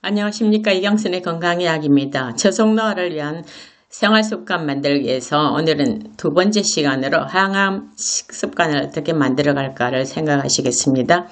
안녕하십니까. 이경순의 건강이야기입니다. 저속노화를 위한 생활습관 만들기 위해서 오늘은 두 번째 시간으로 항암 식습관을 어떻게 만들어갈까를 생각하시겠습니다.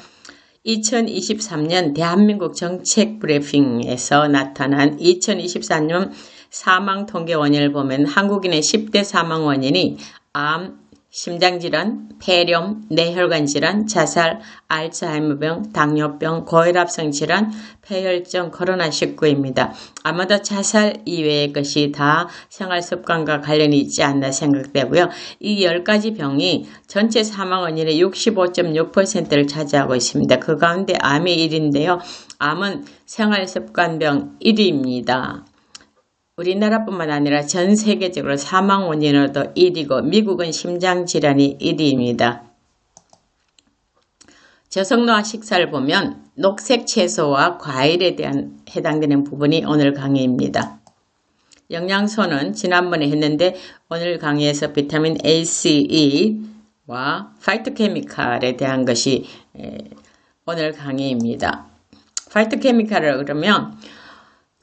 2023년 대한민국 정책 브리핑에서 나타난 2023년 사망 통계 원인을 보면 한국인의 10대 사망 원인이 암, 심장질환, 폐렴, 뇌혈관 질환, 자살, 알츠하이머병, 당뇨병, 고혈압성 질환, 폐혈증, 코로나19입니다. 아마도 자살 이외의 것이 다 생활습관과 관련이 있지 않나 생각되고요. 이 10가지 병이 전체 사망 원인의 65.6%를 차지하고 있습니다. 그 가운데 암이 1위인데요. 암은 생활습관병 1위입니다. 우리나라뿐만 아니라 전 세계적으로 사망 원인으로도 1위고 미국은 심장질환이 1위입니다. 저속노화 식사를 보면 녹색 채소와 과일에 대한 해당되는 부분이 오늘 강의입니다. 영양소는 지난번에 했는데 오늘 강의에서 비타민 A, C, E와 파이토케미칼에 대한 것이 오늘 강의입니다. 파이토케미칼을 그러면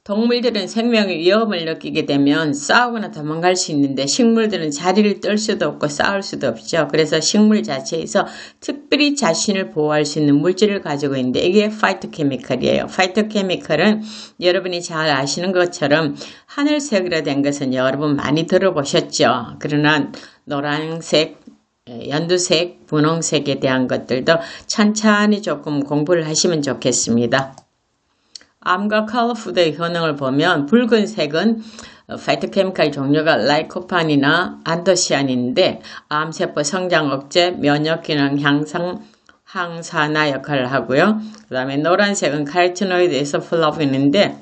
동물들은 생명의 위험을 느끼게 되면 싸우거나 도망갈 수 있는데 식물들은 자리를 떨 수도 없고 싸울 수도 없죠. 그래서 식물 자체에서 특별히 자신을 보호할 수 있는 물질을 가지고 있는데 이게 파이토케미칼이에요. 파이토케미칼은 여러분이 잘 아시는 것처럼 하늘색으로 된 것은 여러분 많이 들어보셨죠. 그러나 노란색, 연두색, 분홍색에 대한 것들도 찬찬히 조금 공부를 하시면 좋겠습니다. 암과 컬러푸드의 효능을 보면 붉은색은 파이토케미칼 종류가 라이코판이나 안토시아닌인데 암세포 성장 억제, 면역기능 향상, 항산화 역할을 하고요. 그 다음에 노란색은 카로티노이드에서 플라보인인데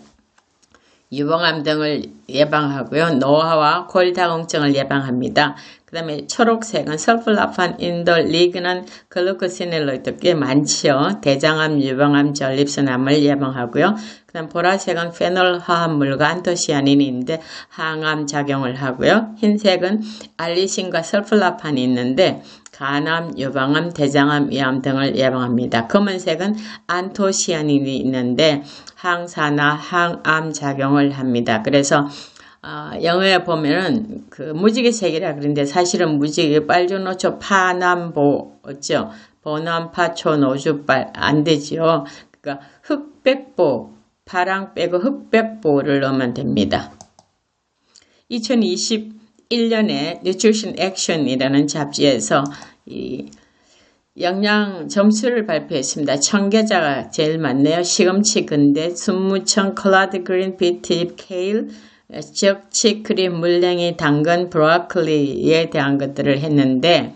유방암 등을 예방하고요. 노화와 골다공증을 예방합니다. 그 다음에 초록색은 설플라판, 인돌, 리그난, 글루코시닐로이드 꽤 많지요. 대장암, 유방암, 전립선암을 예방하고요. 그 다음 보라색은 페놀 화합물과 안토시아닌이 있는데 항암 작용을 하고요. 흰색은 알리신과 설플라판이 있는데 간암, 유방암, 대장암, 위암 등을 예방합니다. 검은색은 안토시아닌이 있는데 항산화, 항암 작용을 합니다. 그래서 영어에 보면은 그 무지개색이라 그러는데 사실은 무지개 빨주노초 파남보죠. 보남파초 노주빨 안 되지요. 그러니까 흑백보, 파랑 빼고 흑백보를 넣으면 됩니다. 2021년에 Nutrition Action이라는 잡지에서 이 영양 점수를 발표했습니다. 청계자가 제일 많네요. 시금치, 근대, 순무청, 콜라드, 그린, 비트, 케일, 적치, 크림, 물냉이, 당근, 브로콜리에 대한 것들을 했는데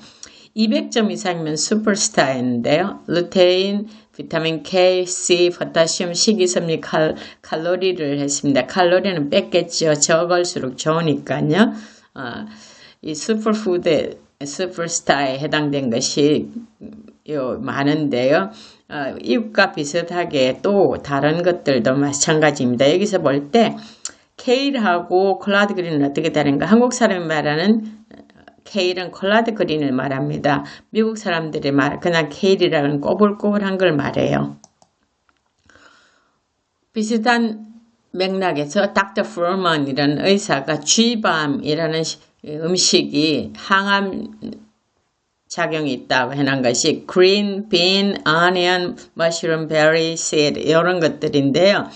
200점 이상이면 슈퍼스타인데요. 루테인, 비타민 K, C, 포타슘, 식이섬유, 칼로리를 했습니다. 칼로리는 뺐겠죠. 적을수록 좋으니까요. 이 슈퍼푸드, 슈퍼스타에 해당된 것이 많은데요. 이것과 비슷하게 또 다른 것들도 마찬가지입니다. 여기서 볼 때 케일하고 콜라드 그린은 어떻게 다른가? 한국 사람이 말하는 케일은 콜라드 그린을 말합니다. 미국 사람들이 그냥 케일이라는 꼬불꼬불한 걸 말해요. 비슷한 맥락에서 닥터 프로먼이라는 의사가 쥐밤이라는 음식이 항암 작용이 있다고 해놓은 것이 green bean, onion, mushroom, berry, seed 이런 것들인데요.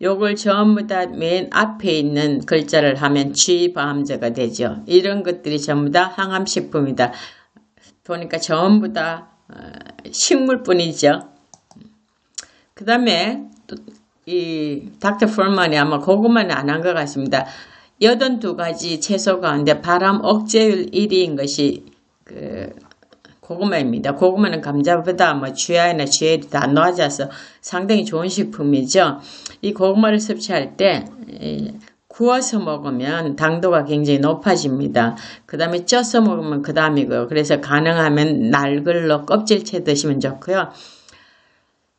요걸 전부 다 맨 앞에 있는 글자를 하면 쥐밤저가 되죠. 이런 것들이 전부 다 항암식품이다. 보니까 전부 다 식물뿐이죠. 그 다음에 이 닥터 폴만이 아마 고구마는 안 한 것 같습니다. 82가지 채소 가운데 발암 억제율 1위인 것이 고구마입니다. 고구마는 감자보다 GI나 GL이 다 놓아져서 상당히 좋은 식품이죠. 이 고구마를 섭취할 때 구워서 먹으면 당도가 굉장히 높아집니다. 그 다음에 쪄서 먹으면 그 다음이고요. 그래서 가능하면 날글로 껍질째 드시면 좋고요.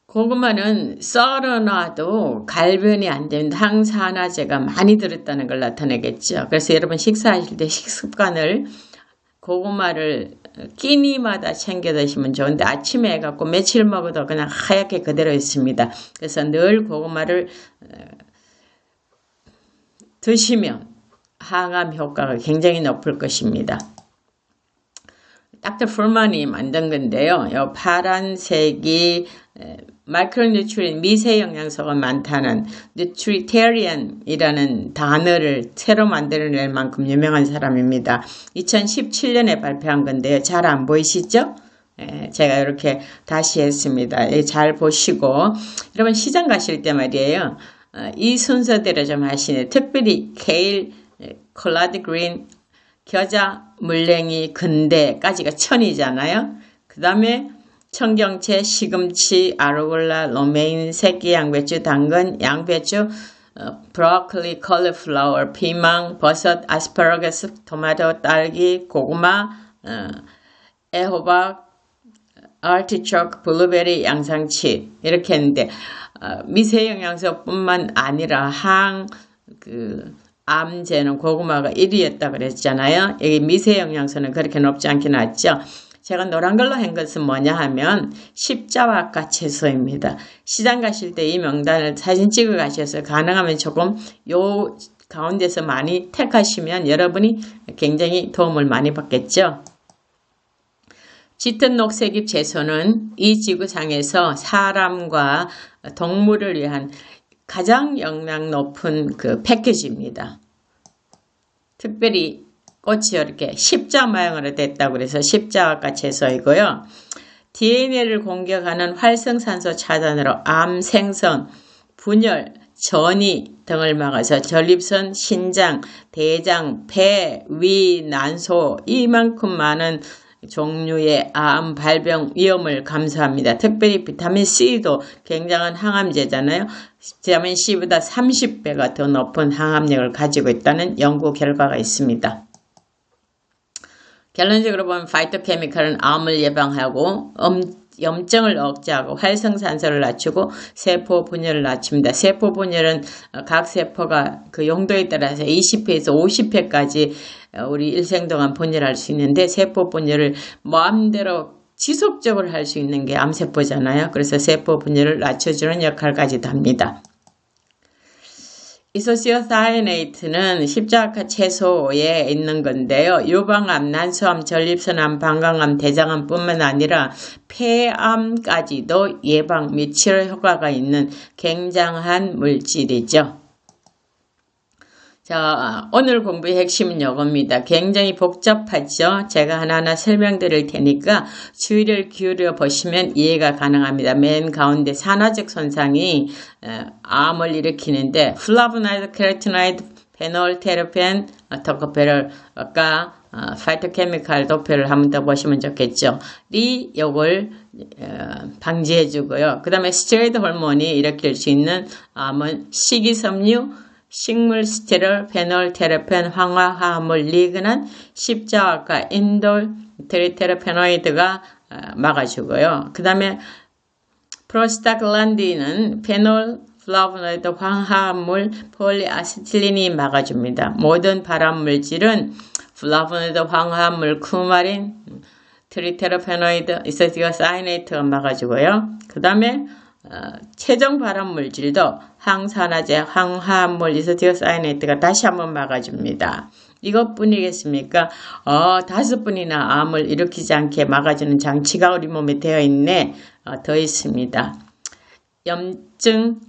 고구마는 썰어놔도 갈변이 안 되는 항산화제가 많이 들었다는 걸 나타내겠죠. 그래서 여러분 식사하실 때 식습관을 고구마를 끼니마다 챙겨 드시면 좋은데 아침에 해갖고 며칠 먹어도 그냥 하얗게 그대로 있습니다. 그래서 늘 고구마를 드시면 항암 효과가 굉장히 높을 것입니다. 닥터 풀만이 만든 건데요. 이 파란색이 마이크로뉴트리언 미세 영양소가 많다는 뉴트리테리언이라는 단어를 새로 만들어낼 만큼 유명한 사람입니다. 2017년에 발표한 건데요. 잘 안 보이시죠? 제가 이렇게 다시 했습니다. 잘 보시고 여러분 시장 가실 때 말이에요. 이 순서대로 좀 하시네. 특별히 케일, 콜라드 그린, 겨자, 물냉이, 근대까지가 1000이잖아요. 그 다음에 청경채, 시금치, 아로글라, 로메인, 새끼 양배추, 당근, 양배추, 브로콜리, 컬리플라워, 피망, 버섯, 아스파라거스, 토마토, 딸기, 고구마, 애호박, 아티초크, 블루베리, 양상치 이렇게 했는데 미세 영양소뿐만 아니라 암제는 고구마가 1위였다 그랬잖아요. 여기 미세 영양소는 그렇게 높지 않게 나왔죠. 제가 노란 걸로 한 것은 뭐냐 하면 십자화과 채소입니다. 시장 가실 때 이 명단을 사진 찍어 가셔서 가능하면 조금 요 가운데서 많이 택하시면 여러분이 굉장히 도움을 많이 받겠죠. 짙은 녹색잎 채소는 이 지구상에서 사람과 동물을 위한 가장 영양 높은 그 패키지입니다. 특별히 꽃이 이렇게 십자 모양으로 됐다고 그래서 십자화과 채소이고요. DNA를 공격하는 활성산소 차단으로 암 생성, 분열, 전이 등을 막아서 전립선, 신장, 대장, 폐, 위, 난소 이만큼 많은 종류의 암 발병 위험을 감소합니다. 특별히 비타민C도 굉장한 항암제잖아요. 비타민C보다 30배가 더 높은 항암력을 가지고 있다는 연구 결과가 있습니다. 결론적으로 보면 파이토케미칼은 암을 예방하고 염증을 억제하고 활성산소를 낮추고 세포 분열을 낮춥니다. 세포 분열은 각 세포가 그 용도에 따라서 20회에서 50회까지 우리 일생 동안 분열할 수 있는데 세포 분열을 마음대로 지속적으로 할 수 있는 게 암세포잖아요. 그래서 세포 분열을 낮춰주는 역할까지도 합니다. 이소시오사이네이트는 십자화 채소에 있는 건데요. 유방암, 난소암, 전립선암, 방광암, 대장암 뿐만 아니라 폐암까지도 예방 및 치료 효과가 있는 굉장한 물질이죠. 자, 오늘 공부의 핵심은 이겁니다. 굉장히 복잡하죠. 제가 하나하나 설명드릴 테니까 주의를 기울여 보시면 이해가 가능합니다. 맨 가운데 산화적 손상이 암을 일으키는데 플라보노이드, 케로티노이드, 페놀, 테르펜, 토코페롤, 아까 파이토케미칼 도표를 한 번 더 보시면 좋겠죠. 이 요걸 방지해 주고요. 그 다음에 스테로이드 호르몬이 일으킬 수 있는 암은 식이섬유, 식물 스테롤, 페놀, 테르펜, 황화, 화합물, 리그난, 십자화과, 인돌, 트리테르페노이드가 막아주고요. 그 다음에 프로스타글란딘은 페놀, 플라보노이드, 황화합물, 폴리아세틸린이 막아줍니다. 모든 발암물질은 플라보노이드, 황화합물, 쿠마린, 트리테르페노이드, 이소티오사이네이트가 막아주고요. 그 다음에 최종 발암물질도 항산화제, 항화합물, 이소티오사이네이트가 다시 한번 막아줍니다. 이것뿐이겠습니까? 5분이나 암을 일으키지 않게 막아주는 장치가 우리 몸에 되어 있네. 더 있습니다. 염증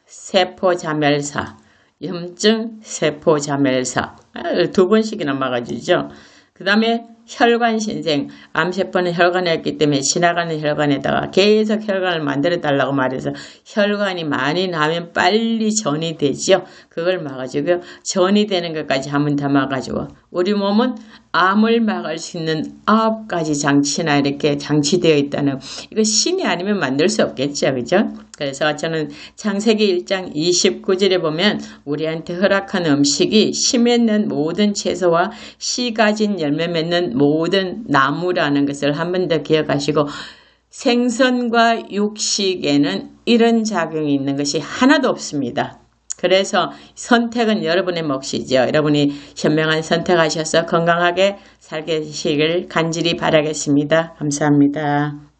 세포자멸사, 염증 세포자멸사 2번씩이나 막아주죠. 그 다음에 혈관신생, 암세포는 혈관에 있기 때문에 지나가는 혈관에다가 계속 혈관을 만들어 달라고 말해서 혈관이 많이 나면 빨리 전이 되죠. 그걸 막아주고요. 전이 되는 것까지 한번 더 막아주고 우리 몸은 암을 막을 수 있는 9가지 장치나 이렇게 장치되어 있다는 이거 신이 아니면 만들 수 없겠죠. 그죠? 그래서 저는 창세기 1장 29절에 보면 우리한테 허락한 음식이 씨 맺는 모든 채소와 씨 가진 열매 맺는 모든 나무라는 것을 한 번 더 기억하시고 생선과 육식에는 이런 작용이 있는 것이 하나도 없습니다. 그래서 선택은 여러분의 몫이죠. 여러분이 현명한 선택하셔서 건강하게 살게 되시길 간절히 바라겠습니다. 감사합니다.